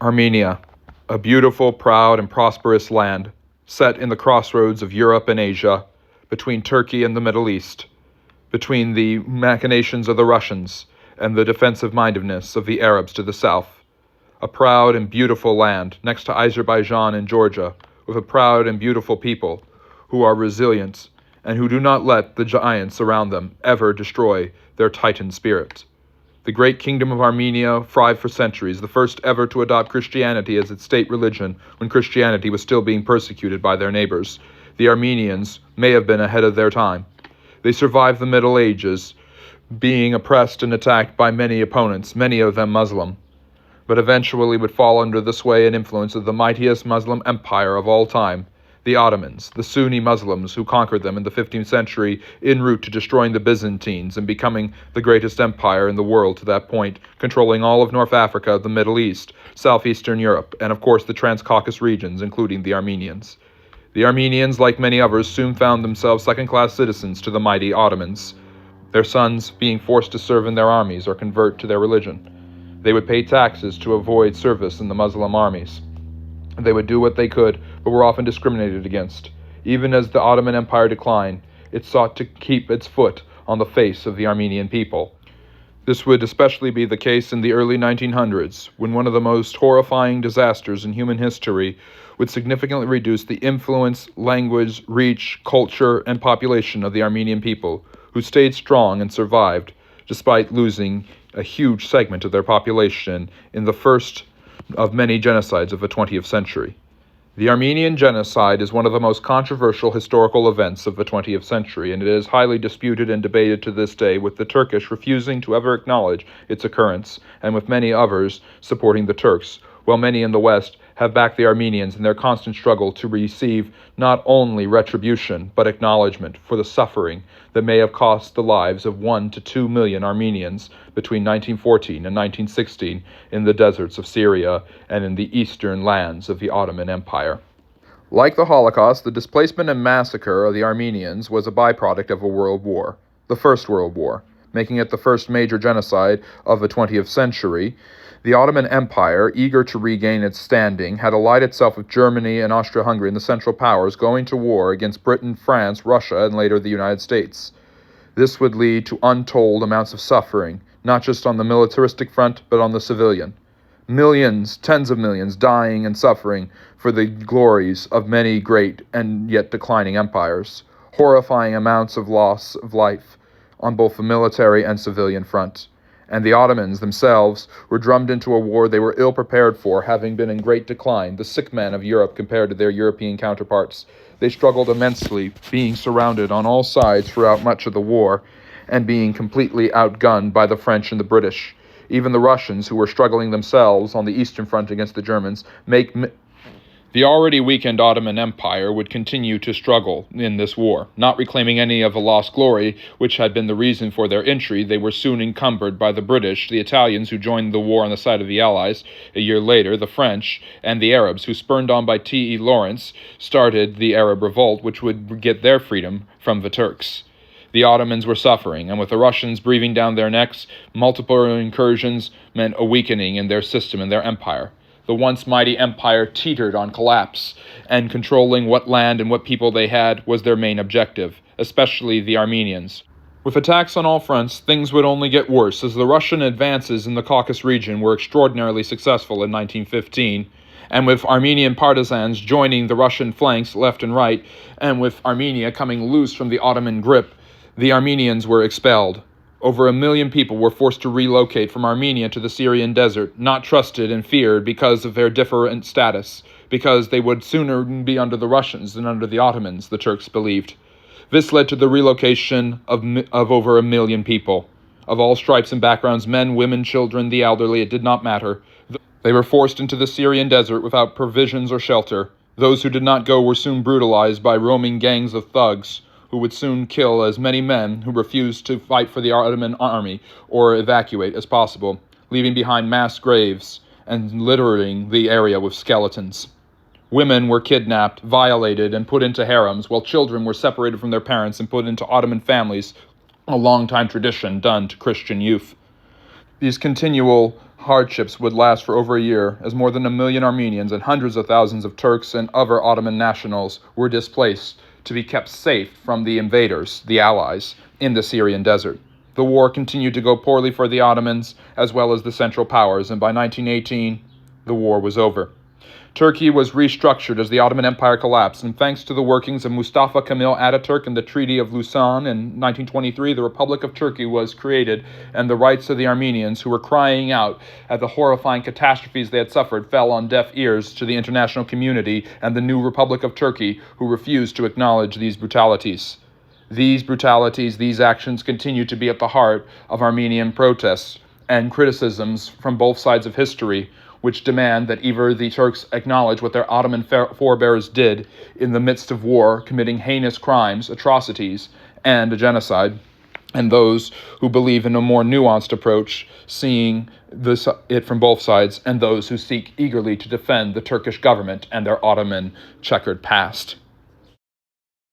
Armenia, a beautiful, proud, and prosperous land, set in the crossroads of Europe and Asia, between Turkey and the Middle East, between the machinations of the Russians and the defensive-mindedness of the Arabs to the south. A proud and beautiful land next to Azerbaijan and Georgia, with a proud and beautiful people who are resilient and who do not let the giants around them ever destroy their Titan spirit. The great kingdom of Armenia thrived for centuries, the first ever to adopt Christianity as its state religion when Christianity was still being persecuted by their neighbors. The Armenians may have been ahead of their time. They survived the Middle Ages, being oppressed and attacked by many opponents, many of them Muslim, but eventually would fall under the sway and influence of the mightiest Muslim empire of all time, the Ottomans, the Sunni Muslims who conquered them in the 15th century en route to destroying the Byzantines and becoming the greatest empire in the world to that point, controlling all of North Africa, the Middle East, southeastern Europe, and of course the Transcaucasus regions, including the Armenians. The Armenians, like many others, soon found themselves second-class citizens to the mighty Ottomans, their sons being forced to serve in their armies or convert to their religion. They would pay taxes to avoid service in the Muslim armies. They would do what they could, but were often discriminated against. Even as the Ottoman Empire declined, it sought to keep its foot on the face of the Armenian people. This would especially be the case in the early 1900s, when one of the most horrifying disasters in human history would significantly reduce the influence, language, reach, culture, and population of the Armenian people, who stayed strong and survived, despite losing a huge segment of their population in the first of many genocides of the 20th century. The Armenian Genocide is one of the most controversial historical events of the 20th century, and it is highly disputed and debated to this day, with the Turkish refusing to ever acknowledge its occurrence, and with many others supporting the Turks, while many in the West have backed the Armenians in their constant struggle to receive not only retribution, but acknowledgement for the suffering that may have cost the lives of 1 to 2 million Armenians between 1914 and 1916 in the deserts of Syria and in the eastern lands of the Ottoman Empire. Like the Holocaust, the displacement and massacre of the Armenians was a byproduct of a world war, the First World War, making it the first major genocide of the 20th century. The Ottoman Empire, eager to regain its standing, had allied itself with Germany and Austria-Hungary and the Central Powers, going to war against Britain, France, Russia, and later the United States. This would lead to untold amounts of suffering, not just on the militaristic front, but on the civilian. Millions, tens of millions, dying and suffering for the glories of many great and yet declining empires. Horrifying amounts of loss of life on both the military and civilian front. And the Ottomans themselves were drummed into a war they were ill prepared for, having been in great decline, the sick men of Europe compared to their European counterparts. They struggled immensely, being surrounded on all sides throughout much of the war, and being completely outgunned by the French and the British. Even the Russians, who were struggling themselves on the Eastern Front against the Germans, the already weakened Ottoman Empire would continue to struggle in this war, not reclaiming any of the lost glory which had been the reason for their entry. They were soon encumbered by the British, the Italians who joined the war on the side of the Allies a year later, the French, and the Arabs who, spurned on by T.E. Lawrence, started the Arab Revolt, which would get their freedom from the Turks. The Ottomans were suffering, and with the Russians breathing down their necks, multiple incursions meant a weakening in their system and their empire. The once mighty empire teetered on collapse, and controlling what land and what people they had was their main objective, especially the Armenians. With attacks on all fronts, things would only get worse, as the Russian advances in the Caucasus region were extraordinarily successful in 1915, and with Armenian partisans joining the Russian flanks left and right, and with Armenia coming loose from the Ottoman grip, the Armenians were expelled. Over 1 million people were forced to relocate from Armenia to the Syrian desert, not trusted and feared because of their different status, because they would sooner be under the Russians than under the Ottomans, the Turks believed. This led to the relocation of over 1 million people. Of all stripes and backgrounds, men, women, children, the elderly, it did not matter. They were forced into the Syrian desert without provisions or shelter. Those who did not go were soon brutalized by roaming gangs of thugs, who would soon kill as many men who refused to fight for the Ottoman army or evacuate as possible, leaving behind mass graves and littering the area with skeletons. Women were kidnapped, violated, and put into harems, while children were separated from their parents and put into Ottoman families, a long-time tradition done to Christian youth. These continual hardships would last for over a year, as more than 1 million Armenians and hundreds of thousands of Turks and other Ottoman nationals were displaced to be kept safe from the invaders, the Allies, in the Syrian desert. The war continued to go poorly for the Ottomans, as well as the Central Powers, and by 1918, the war was over. Turkey was restructured as the Ottoman Empire collapsed, and thanks to the workings of Mustafa Kemal Ataturk and the Treaty of Lausanne in 1923, the Republic of Turkey was created, and the rights of the Armenians, who were crying out at the horrifying catastrophes they had suffered, fell on deaf ears to the international community and the new Republic of Turkey, who refused to acknowledge these brutalities. These brutalities, these actions continue to be at the heart of Armenian protests and criticisms from both sides of history, which demand that either the Turks acknowledge what their Ottoman forebears did in the midst of war, committing heinous crimes, atrocities, and a genocide, and those who believe in a more nuanced approach, seeing it from both sides, and those who seek eagerly to defend the Turkish government and their Ottoman checkered past.